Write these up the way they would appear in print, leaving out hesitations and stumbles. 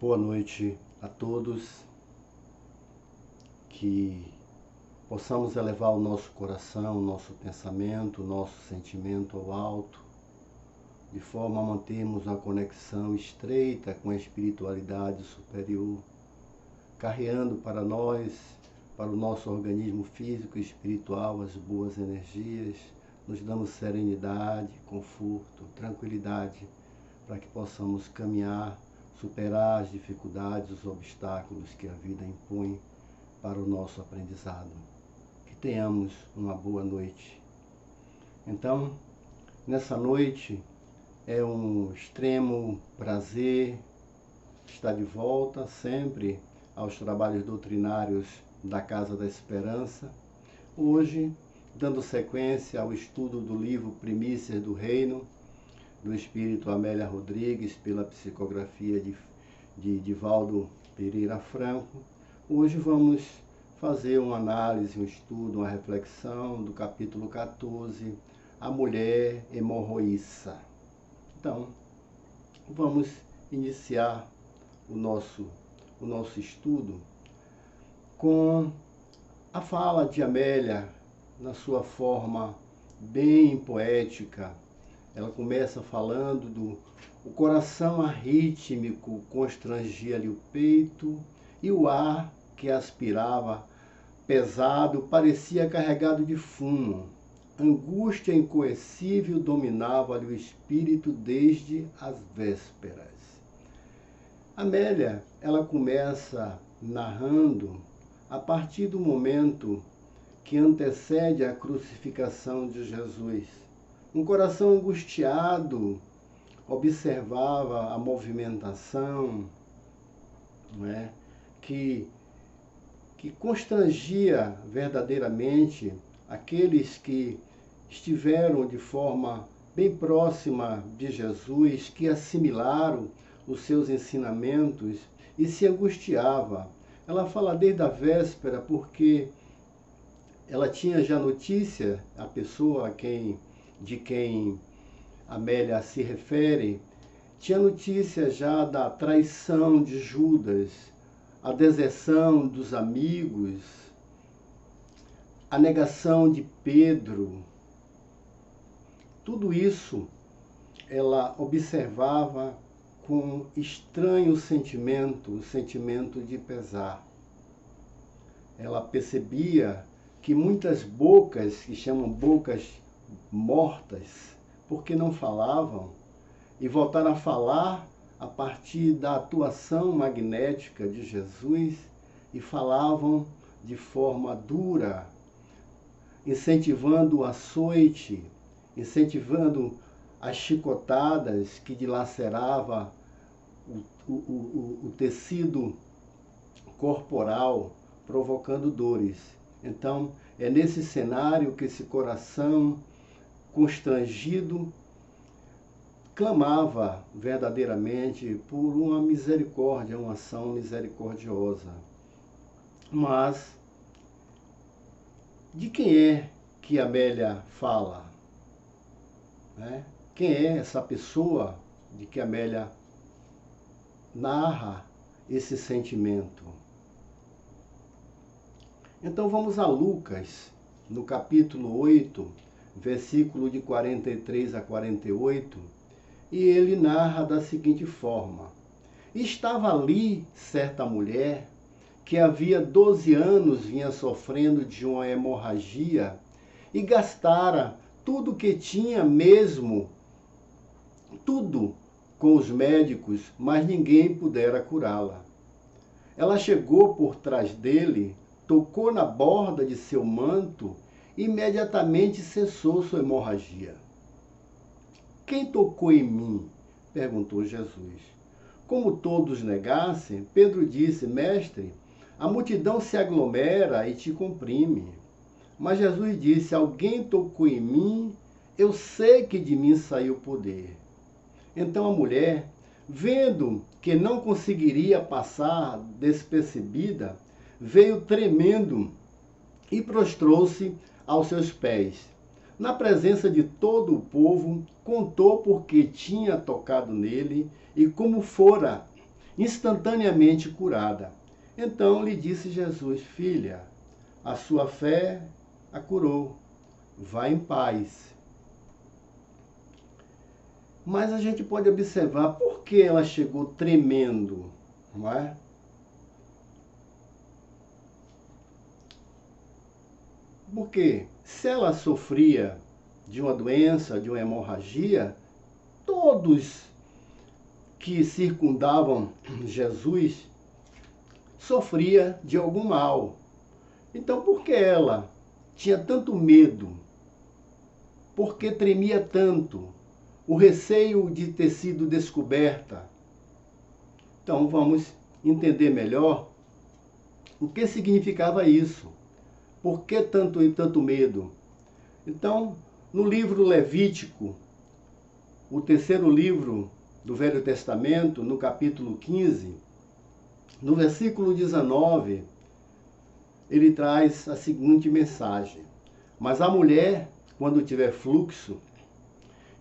Boa noite a todos, que possamos elevar o nosso coração, o nosso pensamento, o nosso sentimento ao alto, de forma a mantermos uma conexão estreita com a espiritualidade superior, carreando para nós, para o nosso organismo físico e espiritual, as boas energias, nos dando serenidade, conforto, tranquilidade, para que possamos caminhar, superar as dificuldades, os obstáculos que a vida impõe para o nosso aprendizado. Que tenhamos uma boa noite. Então, nessa noite, é um extremo prazer estar de volta sempre aos trabalhos doutrinários da Casa da Esperança. Hoje, dando sequência ao estudo do livro Primícias do Reino, do Espírito Amélia Rodrigues, pela psicografia de Divaldo Pereira Franco. Hoje vamos fazer uma análise, um estudo, uma reflexão do capítulo 14, A Mulher Hemorroíça. Então, vamos iniciar o nosso estudo com a fala de Amélia, na sua forma bem poética. Ela começa falando o coração arrítmico constrangia-lhe o peito e o ar que aspirava, pesado, parecia carregado de fumo. Angústia incoercível dominava-lhe o espírito desde as vésperas. Amélia, ela começa narrando a partir do momento que antecede a crucificação de Jesus. Um coração angustiado observava a movimentação, que constrangia verdadeiramente aqueles que estiveram de forma bem próxima de Jesus, que assimilaram os seus ensinamentos e se angustiava. Ela fala desde a véspera porque ela tinha já notícia, a pessoa de quem Amélia se refere, tinha notícia já da traição de Judas, a deserção dos amigos, a negação de Pedro. Tudo isso ela observava com estranho sentimento, o sentimento de pesar. Ela percebia que muitas bocas, que chamam bocas mortas, porque não falavam, e voltaram a falar a partir da atuação magnética de Jesus, e falavam de forma dura, incentivando o açoite, incentivando as chicotadas que dilacerava o tecido corporal, provocando dores. Então, é nesse cenário que esse coração constrangido clamava verdadeiramente por uma misericórdia, uma ação misericordiosa. Mas, de quem é que Amélia fala? Quem é essa pessoa de que Amélia narra esse sentimento? Então vamos a Lucas, no capítulo 8, versículo de 43 a 48, e ele narra da seguinte forma: Estava ali certa mulher que havia 12 anos vinha sofrendo de uma hemorragia e gastara tudo que tinha mesmo, tudo com os médicos, mas ninguém pudera curá-la. Ela chegou por trás dele, tocou na borda de seu manto e imediatamente cessou sua hemorragia. Quem tocou em mim? Perguntou Jesus. Como todos negassem, Pedro disse: Mestre, a multidão se aglomera e te comprime. Mas Jesus disse: Alguém tocou em mim, eu sei que de mim saiu poder. Então a mulher, vendo que não conseguiria passar despercebida, veio tremendo e prostrou-se aos seus pés. Na presença de todo o povo, contou porque tinha tocado nele e como fora, instantaneamente curada. Então lhe disse Jesus: filha, a sua fé a curou, vá em paz. Mas a gente pode observar por que ela chegou tremendo, não é? Porque se ela sofria de uma doença, de uma hemorragia, todos que circundavam Jesus sofria de algum mal. Então, por que ela tinha tanto medo? Por que tremia tanto? O receio de ter sido descoberta. Então, vamos entender melhor o que significava isso. Por que tanto medo? Então, no livro Levítico, o terceiro livro do Velho Testamento, no capítulo 15, no versículo 19, ele traz a seguinte mensagem: mas a mulher, quando tiver fluxo,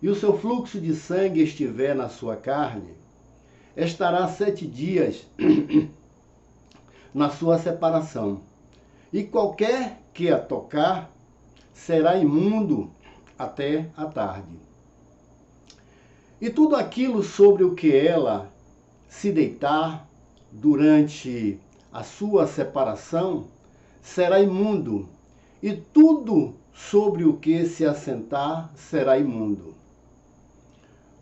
e o seu fluxo de sangue estiver na sua carne, estará 7 dias na sua separação, e qualquer que a tocar será imundo até a tarde. E tudo aquilo sobre o que ela se deitar durante a sua separação será imundo, e tudo sobre o que se assentar será imundo.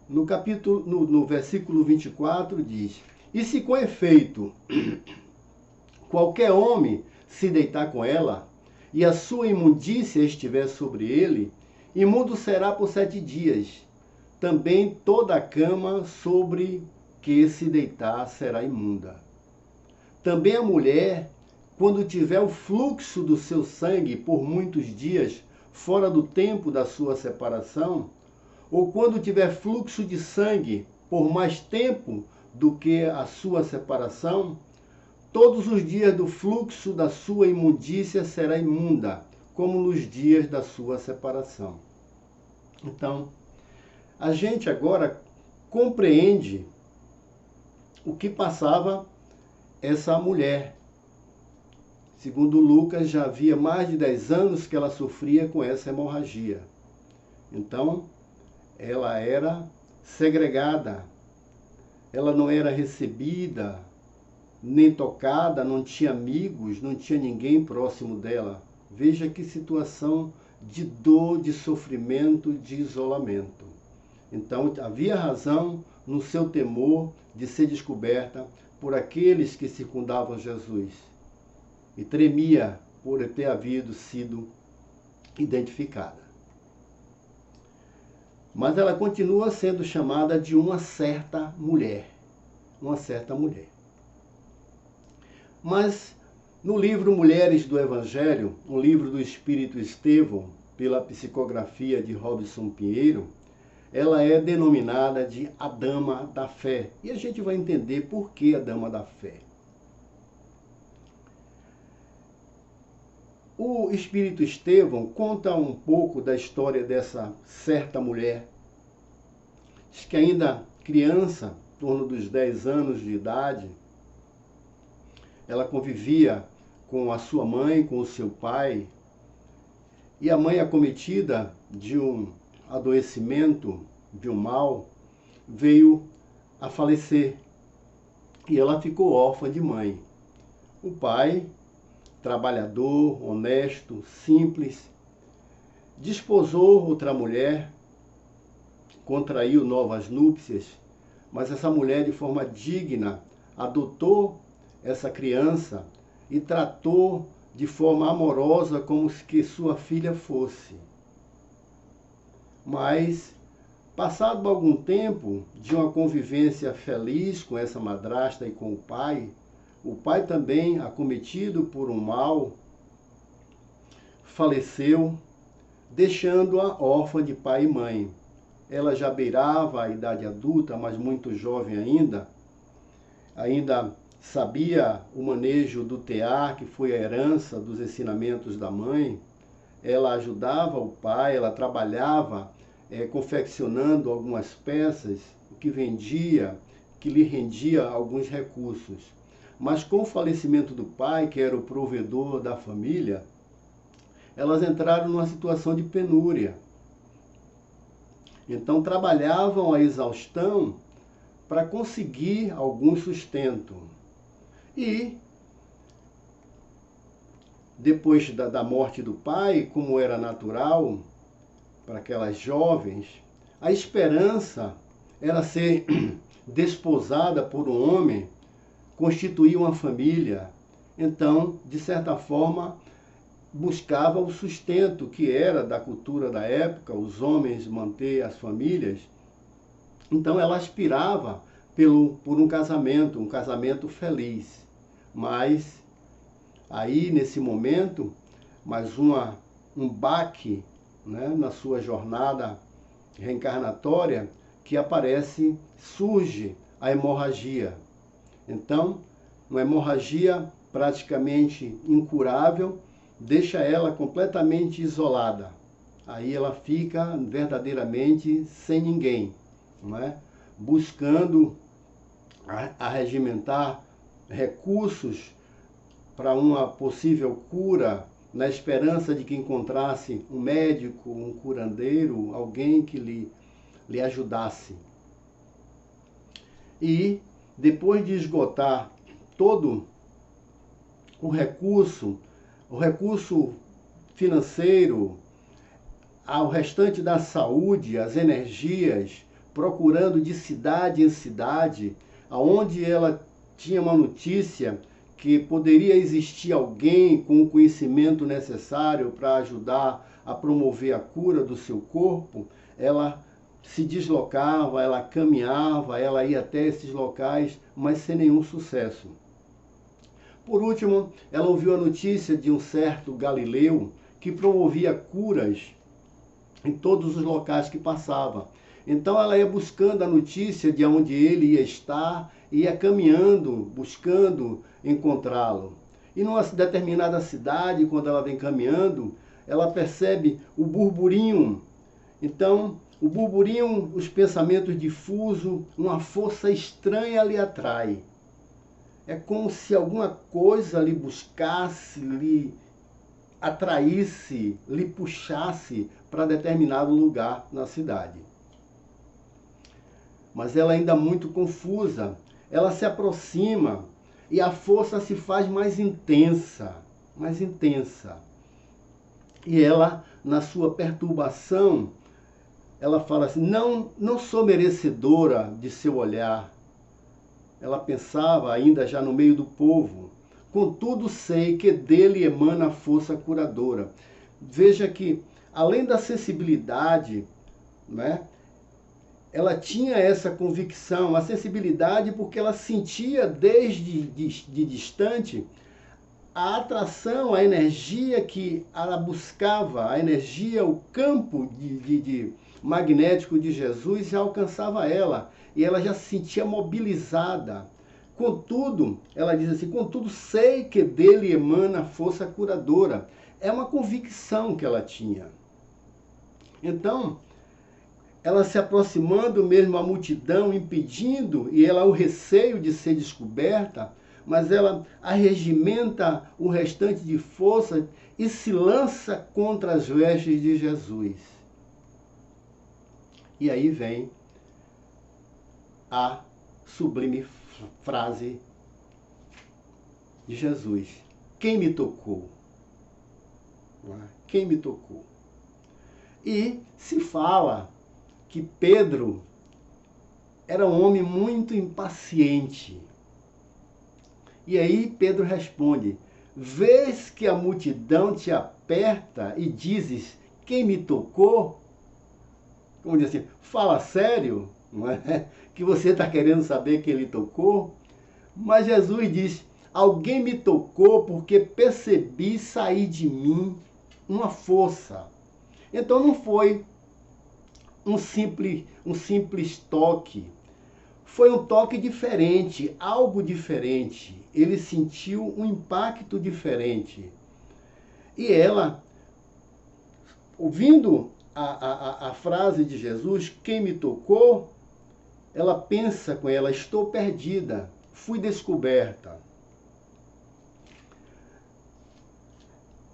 No versículo 24 diz: e se com efeito qualquer homem se deitar com ela, e a sua imundícia estiver sobre ele, imundo será por 7 dias. Também toda a cama sobre que se deitar será imunda. Também a mulher, quando tiver o fluxo do seu sangue por muitos dias, fora do tempo da sua separação, ou quando tiver fluxo de sangue por mais tempo do que a sua separação, todos os dias do fluxo da sua imundícia será imunda, como nos dias da sua separação. Então, a gente agora compreende o que passava essa mulher. Segundo Lucas, já havia mais de 10 anos que ela sofria com essa hemorragia. Então, ela era segregada, ela não era recebida, nem tocada, não tinha amigos, não tinha ninguém próximo dela. Veja que situação de dor, de sofrimento, de isolamento. Então, havia razão no seu temor de ser descoberta por aqueles que circundavam Jesus. E tremia por ter havido sido identificada. Mas ela continua sendo chamada de uma certa mulher. Uma certa mulher. Mas no livro Mulheres do Evangelho, um livro do Espírito Estevão, pela psicografia de Robson Pinheiro, ela é denominada de a Dama da Fé. E a gente vai entender por que a Dama da Fé. O Espírito Estevão conta um pouco da história dessa certa mulher. Diz que ainda criança, em torno dos 10 anos de idade, ela convivia com a sua mãe, com o seu pai, e a mãe, acometida de um adoecimento, de um mal, veio a falecer. E ela ficou órfã de mãe. O pai, trabalhador, honesto, simples, desposou outra mulher, contraiu novas núpcias, mas essa mulher, de forma digna, adotou essa criança e tratou de forma amorosa como se sua filha fosse. Mas, passado algum tempo de uma convivência feliz com essa madrasta e com o pai também, acometido por um mal, faleceu, deixando-a órfã de pai e mãe. Ela já beirava a idade adulta, mas muito jovem ainda sabia o manejo do tear, que foi a herança dos ensinamentos da mãe. Ela ajudava o pai, ela trabalhava confeccionando algumas peças, que vendia, que lhe rendia alguns recursos. Mas com o falecimento do pai, que era o provedor da família, elas entraram numa situação de penúria. Então trabalhavam a exaustão para conseguir algum sustento. E depois da morte do pai, como era natural para aquelas jovens, a esperança era ser desposada por um homem, constituir uma família. Então, de certa forma, buscava o sustento que era da cultura da época, os homens manter as famílias. Então ela aspirava por um casamento feliz. Mas aí, nesse momento, mais um baque, né, na sua jornada reencarnatória, que surge a hemorragia. Então, uma hemorragia praticamente incurável, deixa ela completamente isolada. Aí ela fica verdadeiramente sem ninguém, não é? Buscando arregimentar recursos para uma possível cura, na esperança de que encontrasse um médico, um curandeiro, alguém que lhe ajudasse. E depois de esgotar todo o recurso financeiro, ao restante da saúde, as energias, procurando de cidade em cidade, aonde ela tinha uma notícia que poderia existir alguém com o conhecimento necessário para ajudar a promover a cura do seu corpo, ela se deslocava, ela caminhava, ela ia até esses locais, mas sem nenhum sucesso. Por último, ela ouviu a notícia de um certo Galileu que promovia curas em todos os locais que passava. Então ela ia buscando a notícia de onde ele ia estar, ia caminhando, buscando encontrá-lo. E numa determinada cidade, quando ela vem caminhando, ela percebe o burburinho. Então, o burburinho, os pensamentos difusos, uma força estranha lhe atrai. É como se alguma coisa lhe buscasse, lhe atraísse, lhe puxasse para determinado lugar na cidade. Mas ela ainda muito confusa, ela se aproxima e a força se faz mais intensa, mais intensa. E ela, na sua perturbação, ela fala assim, não sou merecedora de seu olhar. Ela pensava ainda já no meio do povo. Contudo, sei que dele emana a força curadora. Veja que, além da sensibilidade, né, ela tinha essa convicção, a sensibilidade, porque ela sentia desde de distante a atração, a energia que ela buscava, a energia, o campo magnético de Jesus já alcançava ela, e ela já se sentia mobilizada. Contudo, ela diz assim, contudo sei que dele emana a força curadora. É uma convicção que ela tinha. Então, ela se aproximando mesmo à multidão, impedindo, e ela o receio de ser descoberta, mas ela arregimenta o restante de força e se lança contra as vestes de Jesus. E aí vem a sublime frase de Jesus. Quem me tocou? Quem me tocou? E se fala que Pedro era um homem muito impaciente. E aí Pedro responde, vês que a multidão te aperta e dizes, quem me tocou? Como diz assim, fala sério, não é? Que você está querendo saber quem lhe tocou? Mas Jesus diz, alguém me tocou porque percebi sair de mim uma força. Então não foi um simples toque. Foi um toque diferente, algo diferente. Ele sentiu um impacto diferente. E ela, ouvindo a frase de Jesus, quem me tocou, ela pensa com ela: estou perdida, fui descoberta.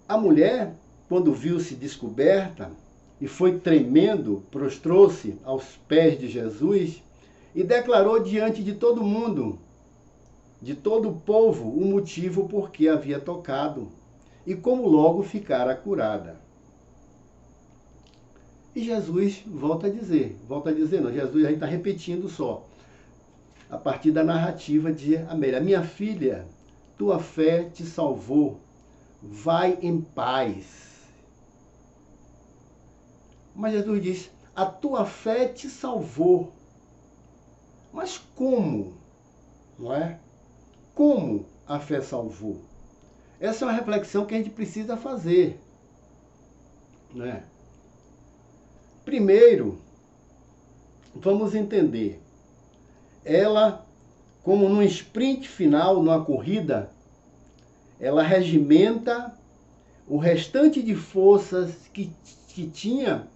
A mulher, quando viu-se descoberta e foi tremendo, prostrou-se aos pés de Jesus e declarou diante de todo mundo, de todo o povo, o motivo por que havia tocado e como logo ficara curada. E Jesus volta a dizer, não, Jesus a gente está repetindo só, a partir da narrativa de Amélia: minha filha, tua fé te salvou, vai em paz. Mas Jesus diz: a tua fé te salvou. Mas como? Não é? Como a fé salvou? Essa é uma reflexão que a gente precisa fazer. Não é? Primeiro, vamos entender. Ela, como num sprint final, numa corrida, ela regimenta o restante de forças que tinha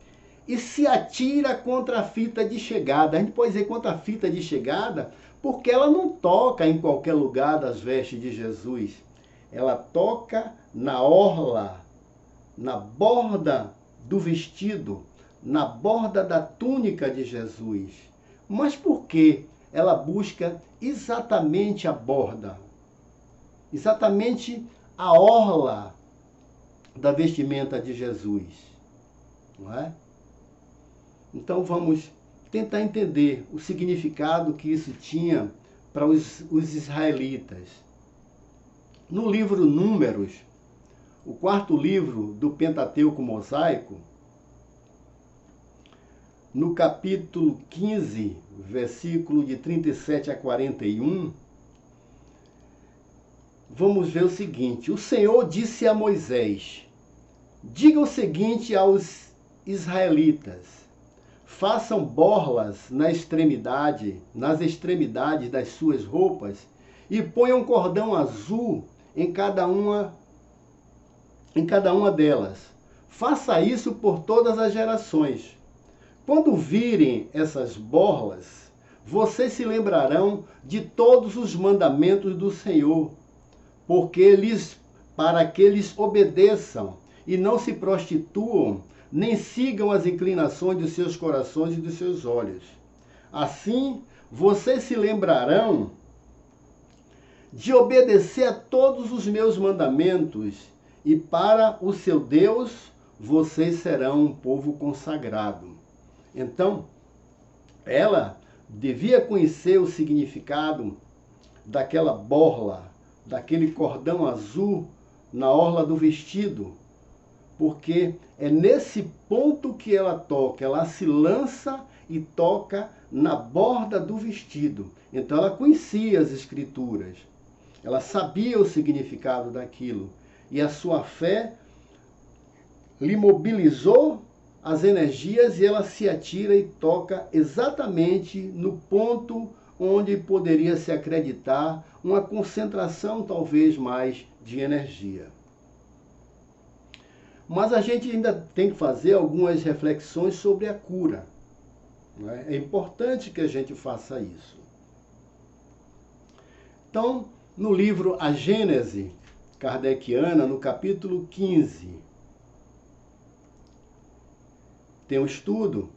e se atira contra a fita de chegada. A gente pode dizer contra a fita de chegada porque ela não toca em qualquer lugar das vestes de Jesus. Ela toca na orla, na borda do vestido, na borda da túnica de Jesus. Mas por que ela busca exatamente a borda? Exatamente a orla da vestimenta de Jesus, não é? Então vamos tentar entender o significado que isso tinha para os israelitas. No livro Números, o quarto livro do Pentateuco mosaico, no capítulo 15, versículo de 37 a 41, vamos ver o seguinte: o Senhor disse a Moisés: diga o seguinte aos israelitas: façam borlas nas extremidades das suas roupas e ponham cordão azul em cada uma delas. Faça isso por todas as gerações. Quando virem essas borlas, vocês se lembrarão de todos os mandamentos do Senhor, para que eles obedeçam e não se prostituam, nem sigam as inclinações dos seus corações e dos seus olhos. Assim, vocês se lembrarão de obedecer a todos os meus mandamentos, e para o seu Deus, vocês serão um povo consagrado. Então, ela devia conhecer o significado daquela borla, daquele cordão azul na orla do vestido, porque é nesse ponto que ela toca, ela se lança e toca na borda do vestido. Então ela conhecia as escrituras, ela sabia o significado daquilo, e a sua fé lhe mobilizou as energias e ela se atira e toca exatamente no ponto onde poderia se acreditar uma concentração talvez mais de energia. Mas a gente ainda tem que fazer algumas reflexões sobre a cura. Não é? É importante que a gente faça isso. Então, no livro A Gênese Kardeciana, no capítulo 15, tem um estudo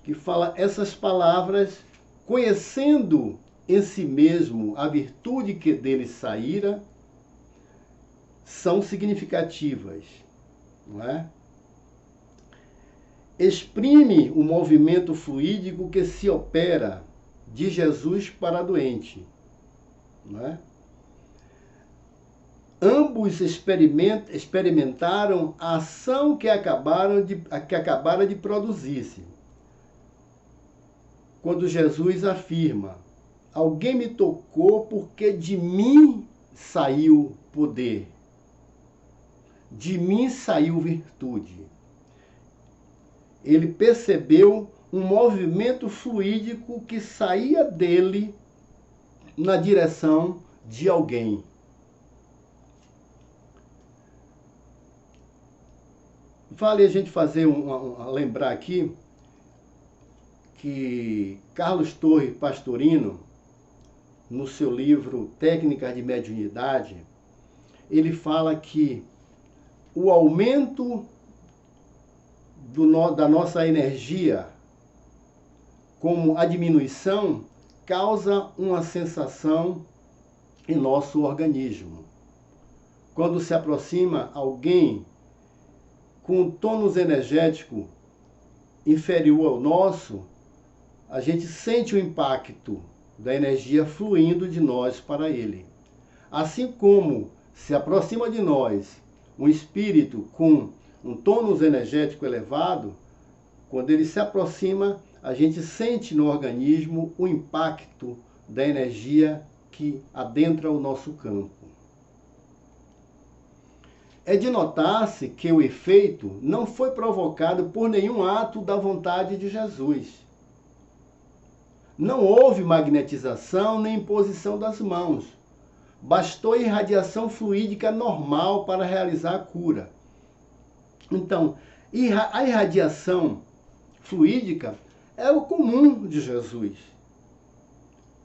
que fala essas palavras: conhecendo em si mesmo a virtude que dele saíra, são significativas. Não é? Exprime o movimento fluídico que se opera de Jesus para a doente. Não é? Ambos experimentaram a ação que acabara de produzir-se. Quando Jesus afirma: alguém me tocou porque de mim saiu poder, de mim saiu virtude. Ele percebeu um movimento fluídico que saía dele na direção de alguém. Vale a gente fazer lembrar aqui que Carlos Torres Pastorino, no seu livro Técnicas de Mediunidade, ele fala que o aumento da nossa energia, como a diminuição, causa uma sensação em nosso organismo. Quando se aproxima alguém com um tônus energético inferior ao nosso, a gente sente o impacto da energia fluindo de nós para ele. Assim como se aproxima de nós um espírito com um tônus energético elevado, quando ele se aproxima, a gente sente no organismo o impacto da energia que adentra o nosso campo. É de notar-se que o efeito não foi provocado por nenhum ato da vontade de Jesus. Não houve magnetização nem imposição das mãos. Bastou irradiação fluídica normal para realizar a cura. Então, a irradiação fluídica é o comum de Jesus.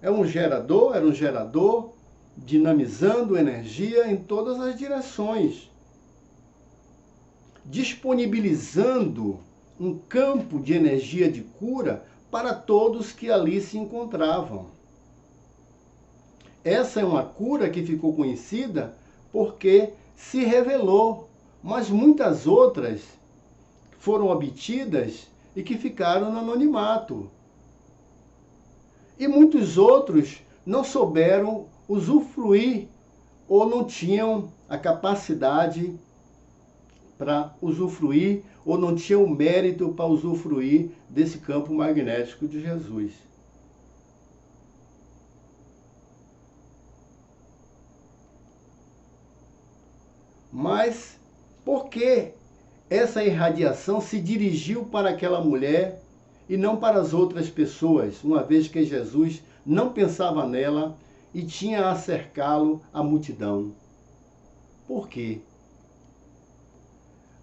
Era um gerador dinamizando energia em todas as direções, disponibilizando um campo de energia de cura para todos que ali se encontravam. Essa é uma cura que ficou conhecida porque se revelou, mas muitas outras foram obtidas e que ficaram no anonimato. E muitos outros não souberam usufruir ou não tinham a capacidade para usufruir ou não tinham o mérito para usufruir desse campo magnético de Jesus. Mas por que essa irradiação se dirigiu para aquela mulher e não para as outras pessoas, uma vez que Jesus não pensava nela e tinha a cercá-lo a multidão? Por quê?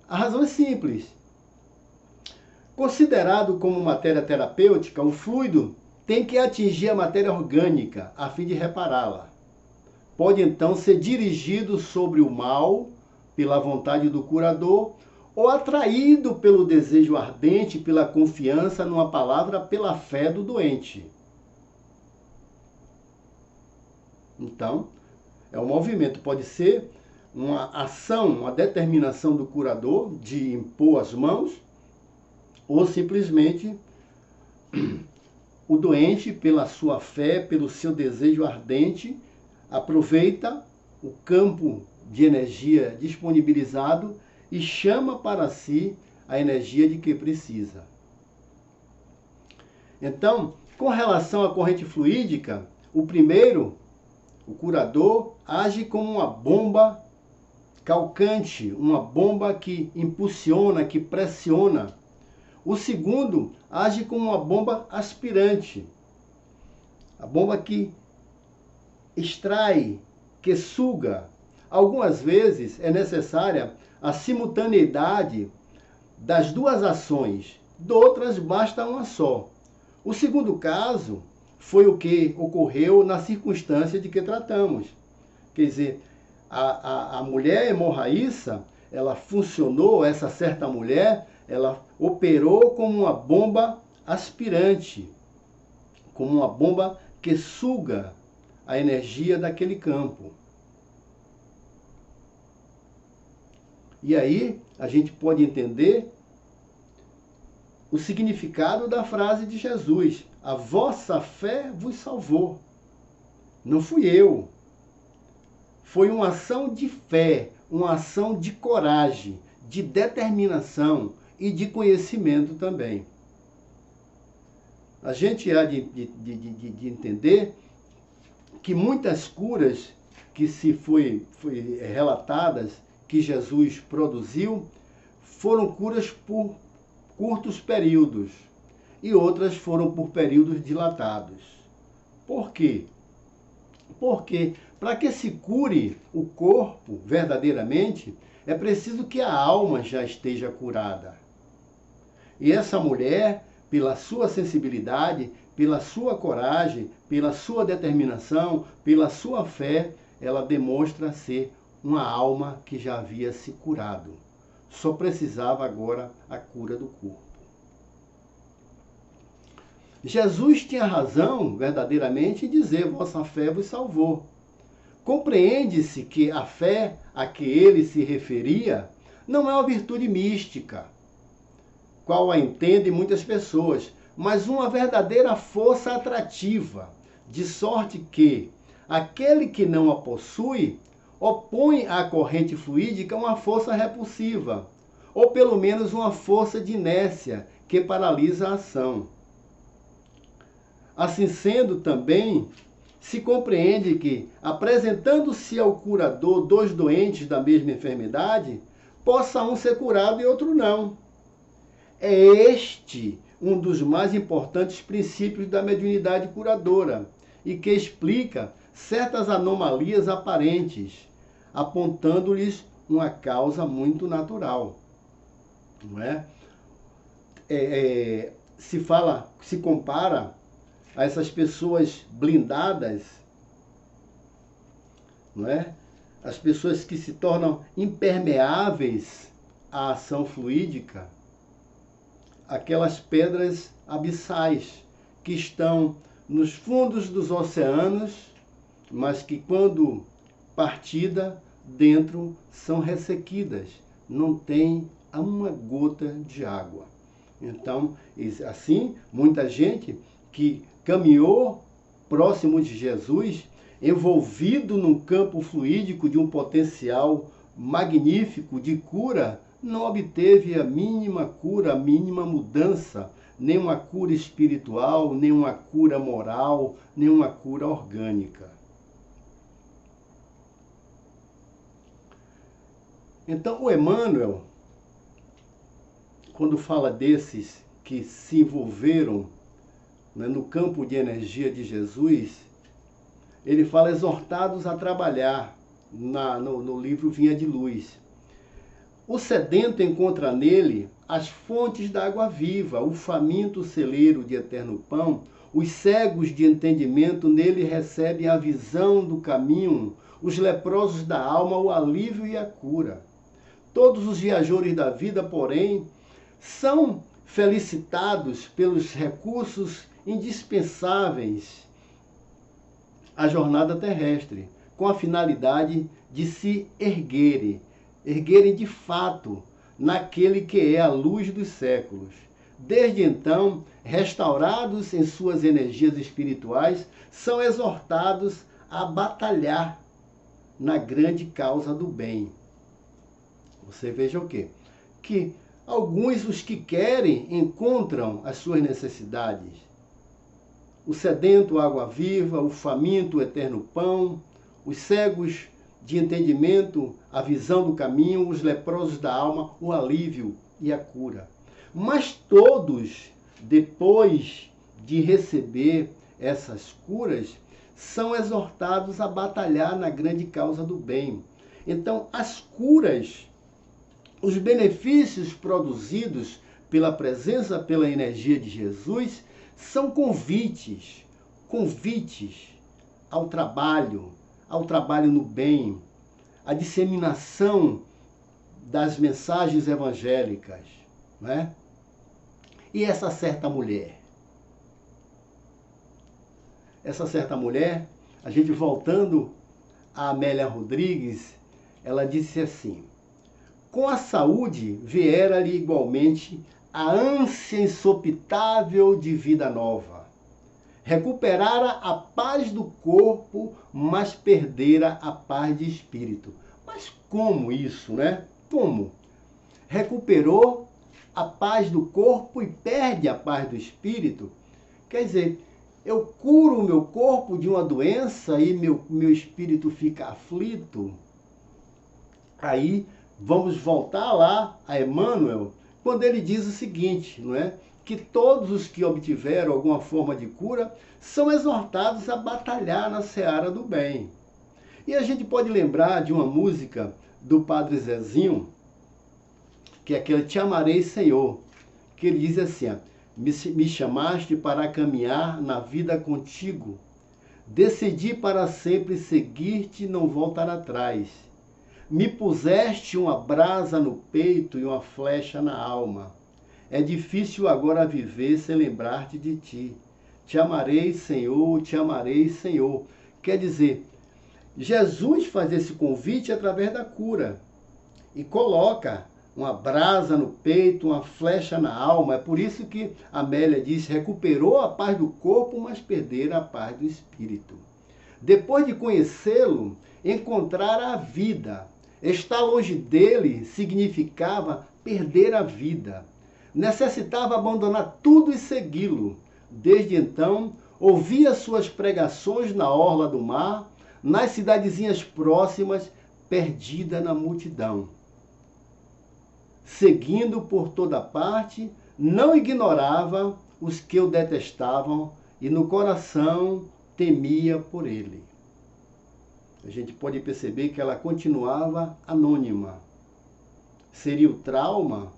A razão é simples. Considerado como matéria terapêutica, o fluido tem que atingir a matéria orgânica a fim de repará-la. Pode então ser dirigido sobre o mal pela vontade do curador ou atraído pelo desejo ardente, pela confiança numa palavra, pela fé do doente. Então, é um movimento, pode ser uma ação, uma determinação do curador de impor as mãos, ou simplesmente o doente, pela sua fé, pelo seu desejo ardente, aproveita o campo de energia disponibilizado e chama para si a energia de que precisa. Então, com relação à corrente fluídica, o primeiro, o curador, age como uma bomba calcante, uma bomba que impulsiona, que pressiona. O segundo age como uma bomba aspirante, a bomba que extrai, que suga. Algumas vezes é necessária a simultaneidade das duas ações, de outras basta uma só. O segundo caso foi o que ocorreu na circunstância de que tratamos. Quer dizer, a mulher hemorraíça, ela funcionou, essa certa mulher, ela operou como uma bomba aspirante, como uma bomba que suga a energia daquele campo. E aí a gente pode entender o significado da frase de Jesus: a vossa fé vos salvou. Não fui eu. Foi uma ação de fé, uma ação de coragem, de determinação e de conhecimento também. A gente há de entender que muitas curas que foi relatadas, que Jesus produziu, foram curas por curtos períodos e outras foram por períodos dilatados. Por quê? Porque para que se cure o corpo verdadeiramente, é preciso que a alma já esteja curada. E essa mulher, pela sua sensibilidade, pela sua coragem, pela sua determinação, pela sua fé, ela demonstra ser uma alma que já havia se curado. Só precisava agora a cura do corpo. Jesus tinha razão, verdadeiramente, em dizer: vossa fé vos salvou. Compreende-se que a fé a que ele se referia não é uma virtude mística, qual a entendem muitas pessoas, mas uma verdadeira força atrativa, de sorte que aquele que não a possui opõe à corrente fluídica uma força repulsiva, ou pelo menos uma força de inércia que paralisa a ação. Assim sendo, também se compreende que, apresentando-se ao curador dois doentes da mesma enfermidade, possa um ser curado e outro não. É este um dos mais importantes princípios da mediunidade curadora e que explica certas anomalias aparentes, apontando-lhes uma causa muito natural. Não é? Se compara a essas pessoas blindadas, não é? As pessoas que se tornam impermeáveis à ação fluídica, aquelas pedras abissais que estão nos fundos dos oceanos, mas que quando partida, dentro são ressequidas, não tem uma gota de água. Então, assim, muita gente que caminhou próximo de Jesus, envolvido num campo fluídico de um potencial magnífico de cura, não obteve a mínima cura, a mínima mudança, nem uma cura espiritual, nem uma cura moral, nem uma cura orgânica. Então, o Emmanuel, quando fala desses que se envolveram, né, no campo de energia de Jesus, ele fala exortados a trabalhar no livro Vinha de Luz. O sedento encontra nele as fontes da água viva, o faminto celeiro de eterno pão, os cegos de entendimento nele recebem a visão do caminho, os leprosos da alma o alívio e a cura. Todos os viajores da vida, porém, são felicitados pelos recursos indispensáveis à jornada terrestre, com a finalidade de se erguerem de fato naquele que é a luz dos séculos. Desde então, restaurados em suas energias espirituais, são exortados a batalhar na grande causa do bem. Você veja o quê? Que alguns, os que querem, encontram as suas necessidades. O sedento, água viva, o faminto, o eterno pão, os cegos de entendimento, a visão do caminho, os leprosos da alma, o alívio e a cura. Mas todos, depois de receber essas curas, são exortados a batalhar na grande causa do bem. Então, as curas, os benefícios produzidos pela presença, pela energia de Jesus, são convites ao trabalho no bem, à disseminação das mensagens evangélicas, não é? E essa certa mulher, a gente voltando a Amélia Rodrigues, ela disse assim: com a saúde viera-lhe igualmente a ânsia insopitável de vida nova. Recuperara a paz do corpo, mas perdera a paz de espírito. Mas como isso, né? Como? Recuperou a paz do corpo e perde a paz do espírito? Quer dizer, eu curo o meu corpo de uma doença e meu espírito fica aflito? Aí vamos voltar lá a Emmanuel, quando ele diz o seguinte, não é? Que todos os que obtiveram alguma forma de cura são exortados a batalhar na seara do bem. E a gente pode lembrar de uma música do Padre Zezinho, que é aquele Te Amarei, Senhor, que ele diz assim: Me chamaste para caminhar na vida contigo. Decidi para sempre seguir-te e não voltar atrás. Me puseste uma brasa no peito e uma flecha na alma. É difícil agora viver sem lembrar-te de ti. Te amarei, Senhor, te amarei, Senhor. Quer dizer, Jesus faz esse convite através da cura e coloca uma brasa no peito, uma flecha na alma. É por isso que Amélia diz, recuperou a paz do corpo, mas perdera a paz do espírito. Depois de conhecê-lo, encontrar a vida. Estar longe dele significava perder a vida. Necessitava abandonar tudo e segui-lo. Desde então, ouvia suas pregações na orla do mar, nas cidadezinhas próximas, perdida na multidão. Seguindo por toda parte, não ignorava os que o detestavam e no coração temia por ele. A gente pode perceber que ela continuava anônima. Seria o trauma,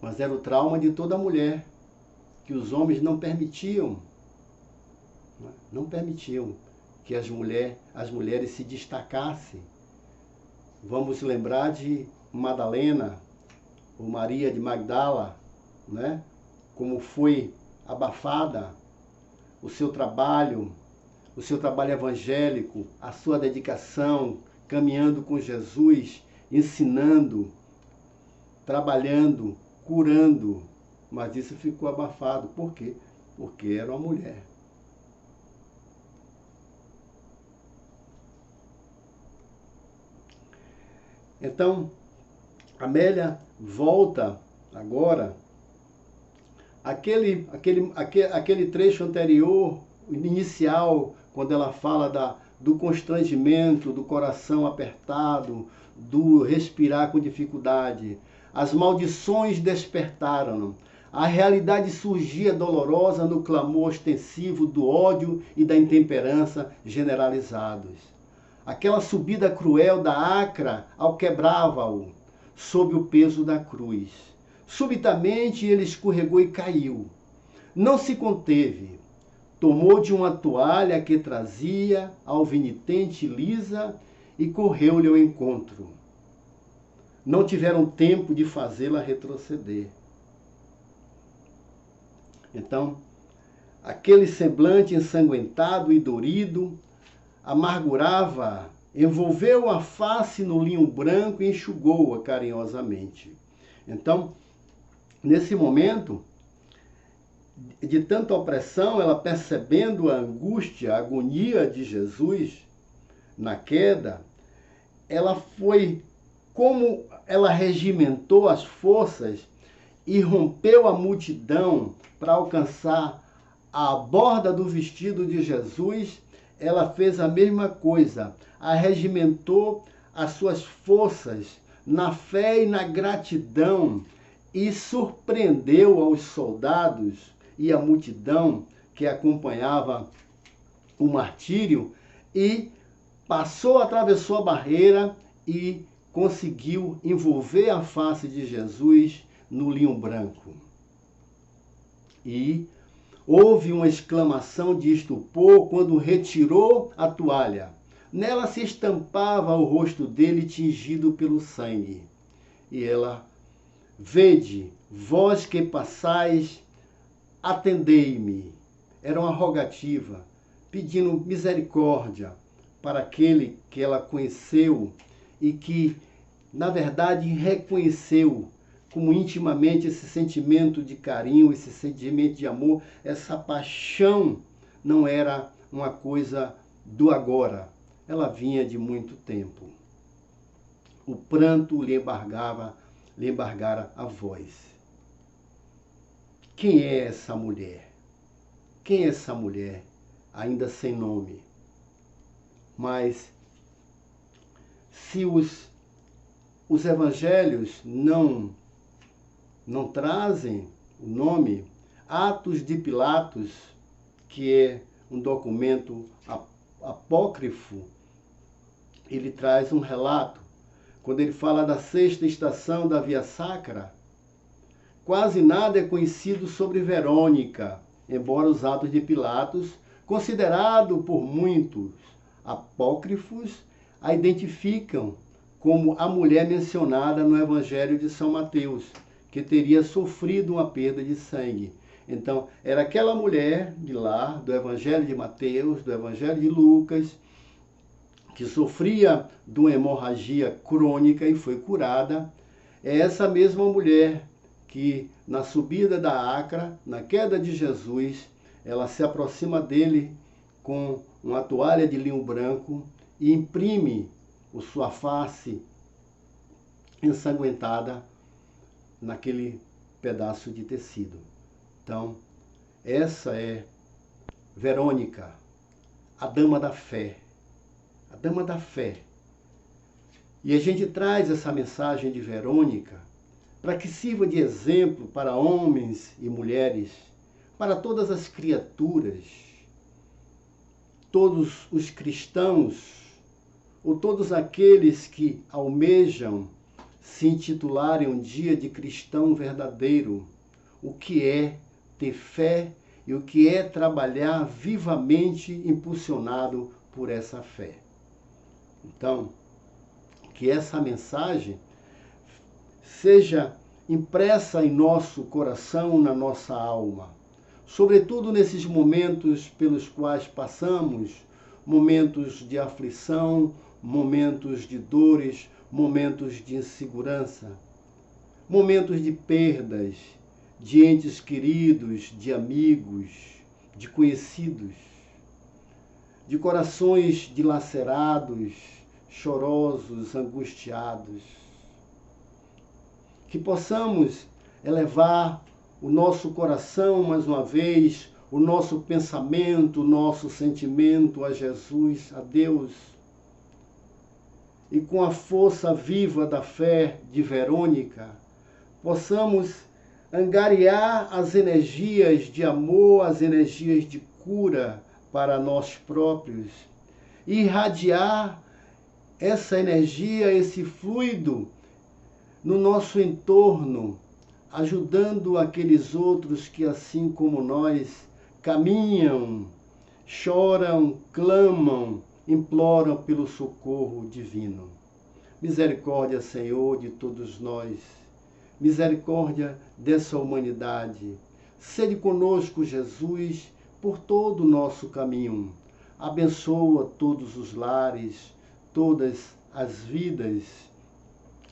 mas era o trauma de toda mulher, que os homens não permitiam que as mulheres se destacassem. Vamos lembrar de Madalena, ou Maria de Magdala, né? Como foi abafada o seu trabalho evangélico, a sua dedicação, caminhando com Jesus, ensinando, trabalhando, curando, mas isso ficou abafado. Por quê? Porque era uma mulher. Então, Amélia volta agora aquele trecho anterior, inicial, quando ela fala do constrangimento, do coração apertado, do respirar com dificuldade. As maldições despertaram. A realidade surgia dolorosa no clamor ostensivo do ódio e da intemperança generalizados. Aquela subida cruel da acra alquebrava-o sob o peso da cruz. Subitamente ele escorregou e caiu. Não se conteve. Tomou de uma toalha que trazia, alvinitente lisa, e correu-lhe ao encontro. Não tiveram tempo de fazê-la retroceder. Então, aquele semblante ensanguentado e dorido amargurava, envolveu a face no linho branco e enxugou-a carinhosamente. Então, nesse momento de tanta opressão, ela percebendo a angústia, a agonia de Jesus na queda, ela foi, como ela regimentou as forças e rompeu a multidão para alcançar a borda do vestido de Jesus, ela fez a mesma coisa, arregimentou as suas forças na fé e na gratidão e surpreendeu aos soldados e a multidão que acompanhava o martírio e atravessou a barreira e conseguiu envolver a face de Jesus no linho branco. E houve uma exclamação de estupor quando retirou a toalha. Nela se estampava o rosto dele tingido pelo sangue. E ela, vede, vós que passais, atendei-me. Era uma rogativa, pedindo misericórdia para aquele que ela conheceu e que, na verdade, reconheceu como intimamente esse sentimento de carinho, esse sentimento de amor, essa paixão não era uma coisa do agora, ela vinha de muito tempo. O pranto lhe embargara a voz. Quem é essa mulher? Quem é essa mulher, ainda sem nome? Mas se os evangelhos não trazem o nome, Atos de Pilatos, que é um documento apócrifo, ele traz um relato, quando ele fala da sexta estação da Via Sacra, quase nada é conhecido sobre Verônica, embora os Atos de Pilatos, considerado por muitos apócrifos, a identificam como a mulher mencionada no Evangelho de São Mateus, que teria sofrido uma perda de sangue. Então, era aquela mulher de lá, do Evangelho de Mateus, do Evangelho de Lucas, que sofria de uma hemorragia crônica e foi curada. É essa mesma mulher que, na subida da Acra, na queda de Jesus, ela se aproxima dele com uma toalha de linho branco e imprime sua face ensanguentada naquele pedaço de tecido. Então, essa é Verônica, a dama da fé. A dama da fé. E a gente traz essa mensagem de Verônica para que sirva de exemplo para homens e mulheres, para todas as criaturas, todos os cristãos, ou todos aqueles que almejam se intitularem um dia de cristão verdadeiro, o que é ter fé e o que é trabalhar vivamente impulsionado por essa fé. Então, que essa mensagem seja impressa em nosso coração, na nossa alma, sobretudo nesses momentos pelos quais passamos, momentos de aflição, momentos de dores, momentos de insegurança, momentos de perdas, de entes queridos, de amigos, de conhecidos, de corações dilacerados, chorosos, angustiados. Que possamos elevar o nosso coração mais uma vez, o nosso pensamento, o nosso sentimento a Jesus, a Deus, e com a força viva da fé de Verônica, possamos angariar as energias de amor, as energias de cura para nós próprios, e irradiar essa energia, esse fluido no nosso entorno, ajudando aqueles outros que, assim como nós, caminham, choram, clamam, imploram pelo socorro divino. Misericórdia, Senhor, de todos nós. Misericórdia dessa humanidade. Sede conosco, Jesus, por todo o nosso caminho. Abençoa todos os lares, todas as vidas.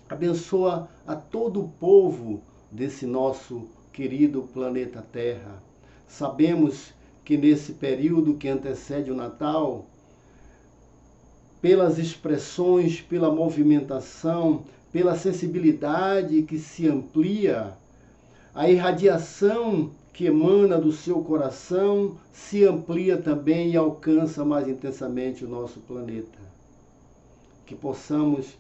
Abençoa a todo o povo desse nosso querido planeta Terra. Sabemos que nesse período que antecede o Natal, pelas expressões, pela movimentação, pela sensibilidade que se amplia, a irradiação que emana do seu coração se amplia também e alcança mais intensamente o nosso planeta. Que possamos,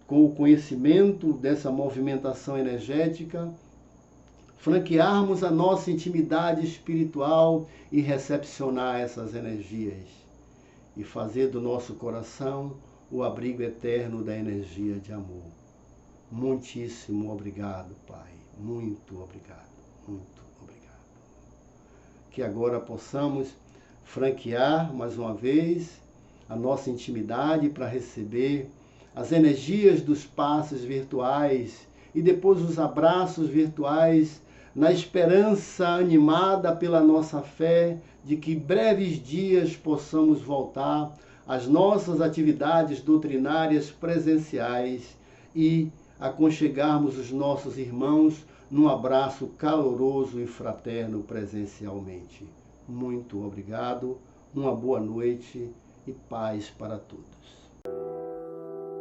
com o conhecimento dessa movimentação energética, franquearmos a nossa intimidade espiritual e recepcionar essas energias e fazer do nosso coração o abrigo eterno da energia de amor. Muitíssimo obrigado, Pai. Muito obrigado. Muito obrigado. Que agora possamos franquear mais uma vez a nossa intimidade para receber as energias dos passes virtuais e depois os abraços virtuais, na esperança animada pela nossa fé de que em breves dias possamos voltar às nossas atividades doutrinárias presenciais e aconchegarmos os nossos irmãos num abraço caloroso e fraterno presencialmente. Muito obrigado, uma boa noite e paz para todos.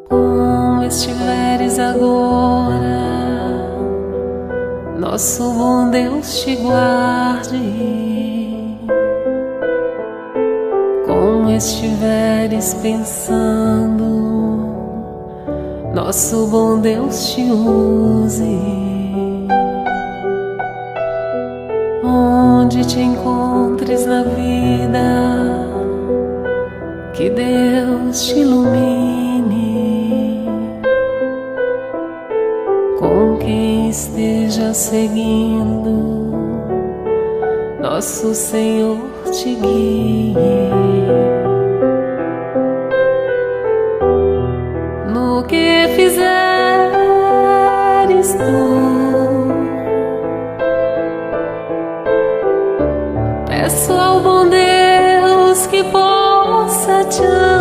Como estiveres agora, nosso bom Deus te guarde. Como estiveres pensando, nosso bom Deus te use. Onde te encontres na vida, que Deus te ilumine. Com quem esteja esteja seguindo, nosso Senhor te guie. No que fizeres tu, peço ao bom Deus que possa te amar.